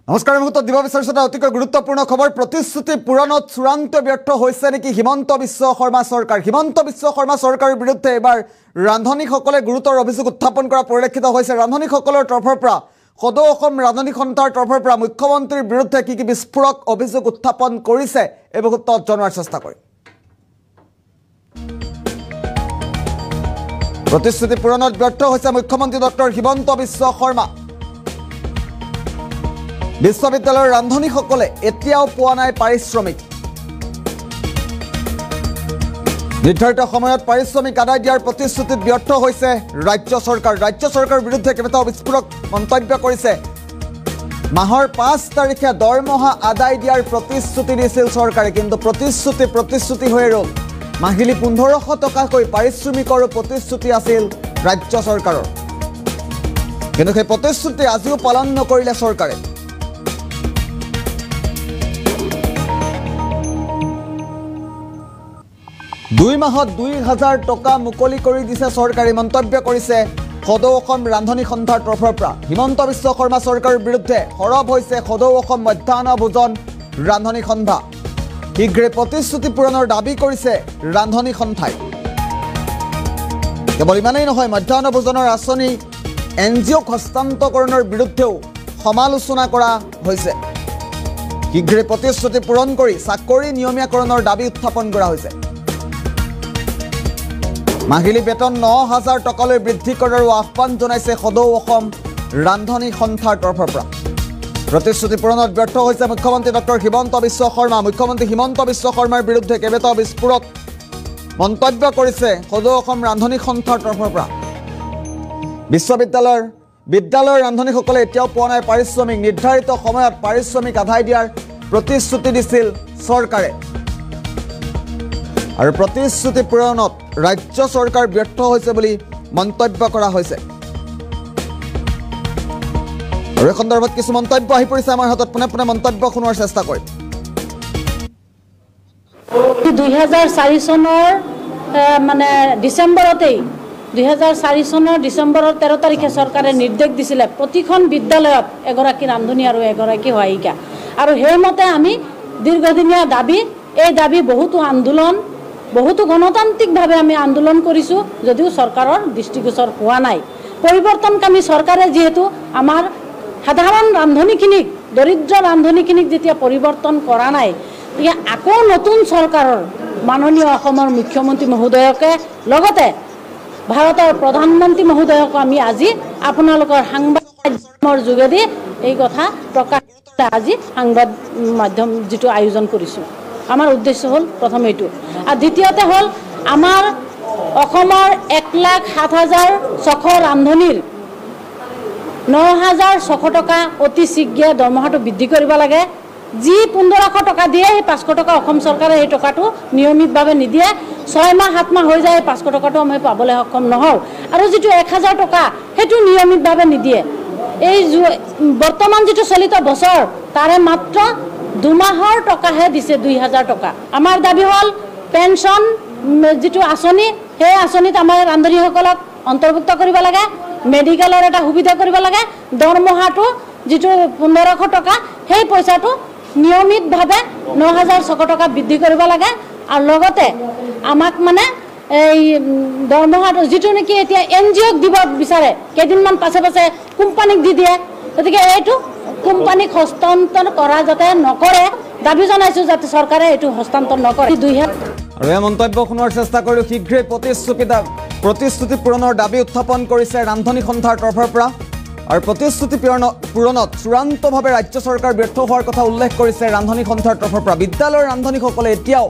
নমস্কাৰ মুহূৰ্তত দিব বিচাৰিছোঁ এটা অতিকৈ গুৰুত্বপূৰ্ণ খবৰ। প্ৰতিশ্ৰুতি পূৰণত চূড়ান্ত ব্যৰ্থ হৈছে নেকি হিমন্ত বিশ্ব শৰ্মা চৰকাৰ। হিমন্ত বিশ্ব শৰ্মা চৰকাৰৰ বিৰুদ্ধে এবাৰ ৰান্ধনীসকলে গুৰুতৰ অভিযোগ উত্থাপন কৰা পৰিলক্ষিত হৈছে। ৰান্ধনীসকলৰ তৰফৰ পৰা সদৌ অসম ৰান্ধনী সন্থাৰ তৰফৰ পৰা মুখ্যমন্ত্ৰীৰ বিৰুদ্ধে কি বিস্ফোৰক অভিযোগ উত্থাপন কৰিছে এই মুহূৰ্তত জনোৱাৰ চেষ্টা কৰিম। প্ৰতিশ্ৰুতি পূৰণত ব্যৰ্থ হৈছে মুখ্যমন্ত্ৰী ডক্টৰ হিমন্ত বিশ্ব শৰ্মা। বিশ্ববিদ্যালয়ৰ ৰান্ধনীসকলে এতিয়াও পোৱা নাই পাৰিশ্ৰমিক। নিৰ্ধাৰিত সময়ত পাৰিশ্ৰমিক আদায় দিয়াৰ প্ৰতিশ্ৰুতিত ব্যৰ্থ হৈছে ৰাজ্য চৰকাৰ। ৰাজ্য চৰকাৰৰ বিৰুদ্ধে কেইবাটাও বিস্ফোৰক মন্তব্য কৰিছে। মাহৰ 5 তাৰিখে দৰমহা আদায় দিয়াৰ প্ৰতিশ্ৰুতি দিছিল চৰকাৰে, কিন্তু প্ৰতিশ্ৰুতি হৈ ৰ'ল। মাহিলী 1500 টকাকৈ পাৰিশ্ৰমিকৰো প্ৰতিশ্ৰুতি আছিল ৰাজ্য চৰকাৰৰ, কিন্তু সেই প্ৰতিশ্ৰুতি আজিও পালন নকৰিলে চৰকাৰে। 2 মাহত 2000 টকা মুকলি কৰি দিছে চৰকাৰে, মন্তব্য কৰিছে সদৌ অসম ৰান্ধনী সন্থাৰ তৰফৰ পৰা। হিমন্ত বিশ্ব শৰ্মা চৰকাৰৰ বিৰুদ্ধে সৰব হৈছে সদৌ অসম মধ্যাহ্ন ভোজন ৰান্ধনী সন্থা। শীঘ্ৰে প্ৰতিশ্ৰুতি পূৰণৰ দাবী কৰিছে ৰান্ধনী সন্থাই। কেৱল ইমানেই নহয়, মধ্যাহ্ন ভোজনৰ আঁচনি NGOক হস্তান্তকৰণৰ বিৰুদ্ধেও সমালোচনা কৰা হৈছে। শীঘ্ৰে প্ৰতিশ্ৰুতি পূৰণ কৰি চাকৰি নিয়মীয়াকৰণৰ দাবী উত্থাপন কৰা হৈছে। মাহিলী বেতন 9000 টকালৈ বৃদ্ধি কৰাৰো আহ্বান জনাইছে সদৌ অসম ৰান্ধনী সন্থাৰ তৰফৰ পৰা। প্ৰতিশ্ৰুতি পূৰণত ব্যৰ্থ হৈছে মুখ্যমন্ত্ৰী ডক্টৰ হিমন্ত বিশ্ব শৰ্মা। মুখ্যমন্ত্ৰী হিমন্ত বিশ্ব শৰ্মাৰ বিৰুদ্ধে কেইবাটাও বিস্ফোৰক মন্তব্য কৰিছে সদৌ অসম ৰান্ধনী সন্থাৰ তৰফৰ পৰা। বিদ্যালয়ৰ ৰান্ধনীসকলে এতিয়াও পোৱা নাই পাৰিশ্ৰমিক। নিৰ্ধাৰিত সময়ত পাৰিশ্ৰমিক আদায় দিয়াৰ প্ৰতিশ্ৰুতি দিছিল চৰকাৰে, আৰু প্ৰতিশ্ৰুতি পূৰণত ৰাজ্য চৰকাৰ ব্যৰ্থ হৈছে বুলি মন্তব্য কৰা হৈছে। আৰু এই সন্দৰ্ভত কিছু মন্তব্য আহি পৰিছে আমাৰ হাতত। পোনে মন্তব্য শুনোৱাৰ চেষ্টা কৰিম। 2004 চনৰ ডিচেম্বৰতেই 2004 চনৰ ডিচেম্বৰৰ 13 তাৰিখে চৰকাৰে নিৰ্দেশ দিছিলে প্ৰতিখন বিদ্যালয়ত এগৰাকী ৰান্ধনী আৰু এগৰাকী সহায়িকা। আৰু সেইমতে আমি দীৰ্ঘদিনীয়া দাবী, এই দাবী বহুতো গণতান্ত্ৰিকভাৱে আমি আন্দোলন কৰিছোঁ, যদিও চৰকাৰৰ দৃষ্টিগোচৰ হোৱা নাই। পৰিৱৰ্তনকামী চৰকাৰে যিহেতু আমাৰ সাধাৰণ ৰান্ধনীখিনিক, দৰিদ্ৰ ৰান্ধনীখিনিক যেতিয়া পৰিৱৰ্তন কৰা নাই, গতিকে আকৌ নতুন চৰকাৰৰ মাননীয় অসমৰ মুখ্যমন্ত্ৰী মহোদয়কে লগতে ভাৰতৰ প্ৰধানমন্ত্ৰী মহোদয়কো আমি আজি আপোনালোকৰ সাংবাদ মাধ্যমৰ যোগেদি এই কথা প্ৰকাশ আজি সংবাদ মাধ্যম যিটো আয়োজন কৰিছোঁ। আমাৰ উদ্দেশ্য হ'ল প্ৰথম এইটো, আৰু দ্বিতীয়তে হ'ল আমাৰ অসমৰ 1,07,600 ৰান্ধনীৰ 9,600 টকা অতি শীঘ্ৰে দৰমহাটো বৃদ্ধি কৰিব লাগে। যি 1500 টকা দিয়ে, সেই 500 টকা অসম চৰকাৰে সেই টকাটো নিয়মিতভাৱে নিদিয়ে। 6 মাহ 7 মাহ হৈ যায়, 500 টকাটো আমি পাবলৈ সক্ষম নহওঁ। আৰু যিটো 1000 টকা সেইটো নিয়মিতভাৱে নিদিয়ে। এই বৰ্তমান যিটো চলিত বছৰ তাৰে মাত্ৰ 2 মাহৰ টকাহে দিছে 2000 টকা। আমাৰ দাবী হ'ল পেঞ্চন যিটো আঁচনি, সেই আঁচনিত আমাৰ ৰান্ধনীসকলক অন্তৰ্ভুক্ত কৰিব লাগে। মেডিকেলৰ এটা সুবিধা কৰিব লাগে। দৰমহাটো যিটো 1500 টকা, সেই পইচাটো নিয়মিতভাৱে 9,600 টকা বৃদ্ধি কৰিব লাগে। আৰু লগতে আমাক এই দৰমহাটো যিটো নেকি এতিয়া NGOক দিব বিচাৰে, কেইদিনমান পাছে কোম্পানীক দি দিয়ে। গতিকে এইটো কোম্পানীক হস্তান্তৰ কৰা যাতে নকৰে, দাবী জনাইছোঁ যাতে চৰকাৰে এইটো হস্তান্তৰ নকৰে। আৰু এই মন্তব্য শুনোৱাৰ চেষ্টা কৰিলোঁ। শীঘ্ৰে প্ৰতিশ্ৰুতি পূৰণৰ দাবী উত্থাপন কৰিছে ৰান্ধনী সন্থাৰ তৰফৰ পৰা। আৰু প্ৰতিশ্ৰুতি পূৰণত চূড়ান্তভাৱে ৰাজ্য চৰকাৰ ব্যৰ্থ হোৱাৰ কথা উল্লেখ কৰিছে ৰান্ধনী সন্থাৰ তৰফৰ পৰা। বিদ্যালয়ৰ ৰান্ধনীসকলে এতিয়াও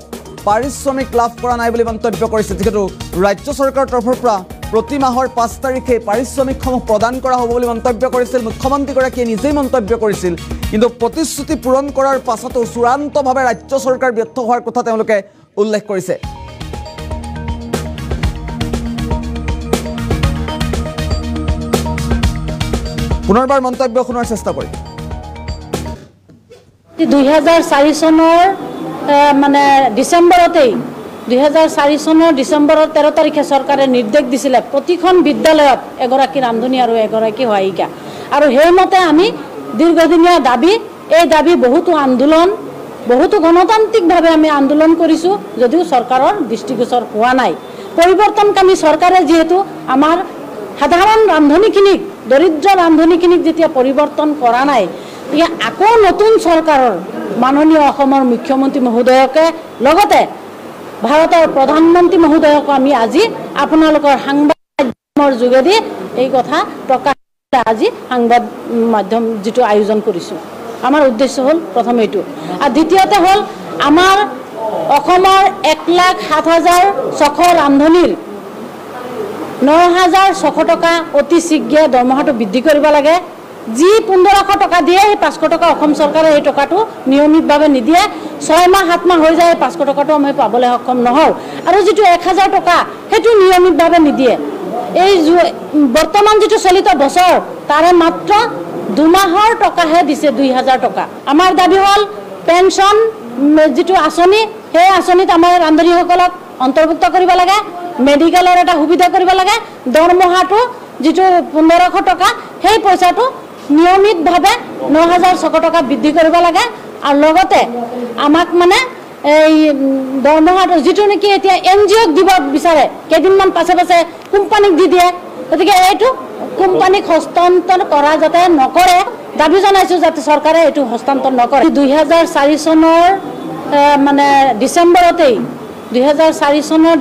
পাৰিশ্ৰমিক লাভ কৰা নাই বুলি মন্তব্য কৰিছে, যিহেতু ৰাজ্য চৰকাৰৰ তৰফৰ পৰা প্ৰতি মাহৰ 5 তাৰিখে পাৰিশ্ৰমিকসমূহ প্ৰদান কৰা হ'ব বুলি মন্তব্য কৰিছিল। মুখ্যমন্ত্ৰীগৰাকীয়ে নিজেই মন্তব্য কৰিছিল, কিন্তু প্ৰতিশ্ৰুতি পূৰণ কৰাৰ পাছতো চূড়ান্তভাৱে ৰাজ্য চৰকাৰ ব্যৰ্থ হোৱাৰ কথা তেওঁলোকে উল্লেখ কৰিছে। পুনৰবাৰ মন্তব্য শুনাৰ চেষ্টা কৰিম। 2004 চনৰ ডিচেম্বৰতেই 2004 চনৰ ডিচেম্বৰৰ 13 তাৰিখে চৰকাৰে নিৰ্দেশ দিছিলে প্ৰতিখন বিদ্যালয়ত এগৰাকী ৰান্ধনী আৰু এগৰাকী সহায়িকা। আৰু সেইমতে আমি দীৰ্ঘদিনীয়া দাবী। এই দাবী বহুতো আন্দোলন, বহুতো গণতান্ত্ৰিকভাৱে আমি আন্দোলন কৰিছোঁ, যদিও চৰকাৰৰ দৃষ্টিগোচৰ হোৱা নাই। পৰিৱৰ্তনকামী চৰকাৰে যিহেতু আমাৰ সাধাৰণ ৰান্ধনীখিনিক, দৰিদ্ৰ ৰান্ধনীখিনিক যেতিয়া পৰিৱৰ্তন কৰা নাই, এতিয়া আকৌ নতুন চৰকাৰৰ মাননীয় অসমৰ মুখ্যমন্ত্ৰী মহোদয়কে লগতে ভাৰতৰ প্ৰধানমন্ত্ৰী মহোদয়কো আমি আজি আপোনালোকৰ সাংবাদিক মাধ্যমৰ যোগেদি এই কথা প্ৰকাশ আজি সংবাদ মাধ্যম যিটো আয়োজন কৰিছোঁ। আমাৰ উদ্দেশ্য হ'ল প্ৰথম এইটো, আৰু দ্বিতীয়তে হ'ল আমাৰ অসমৰ 1,07,600 ৰান্ধনীৰ 9,600 টকা অতি শীঘ্ৰে দৰমহাটো বৃদ্ধি কৰিব লাগে। যি 1,500 টকা দিয়ে সেই 500 টকা অসম চৰকাৰে এই টকাটো নিয়মিতভাৱে নিদিয়ে। 6 মাহ 7 মাহ হৈ যায় 500 টকাটো আমি পাবলৈ সক্ষম নহওঁ। আৰু যিটো 1,000 টকা সেইটো নিয়মিতভাৱে নিদিয়ে। এই বৰ্তমান যিটো চলিত বছৰ তাৰে মাত্ৰ 2 মাহৰ টকাহে দিছে 2,000 টকা। আমাৰ দাবী হ'ল পেঞ্চন যিটো আঁচনি, সেই আঁচনিত আমাৰ ৰান্ধনীসকলক অন্তৰ্ভুক্ত কৰিব লাগে, মেডিকেলৰ এটা সুবিধা কৰিব লাগে, দৰমহাটো যিটো 1,500 টকা সেই পইচাটো নিয়মিতভাৱে 9,600 টকা বৃদ্ধি কৰিব লাগে। আৰু লগতে আমাক মানে এই দৰমহাটো যিটো নেকি এতিয়া NGOক দিব বিচাৰে, কেইদিনমান পাছে পাছে কোম্পানীক দি দিয়ে, গতিকে এইটো কোম্পানীক হস্তান্তৰ কৰা যাতে নকৰে, দাবী জনাইছোঁ যাতে চৰকাৰে এইটো হস্তান্তৰ নকৰে। 2004 চনৰ মানে ডিচেম্বৰতেই 2004 চনৰ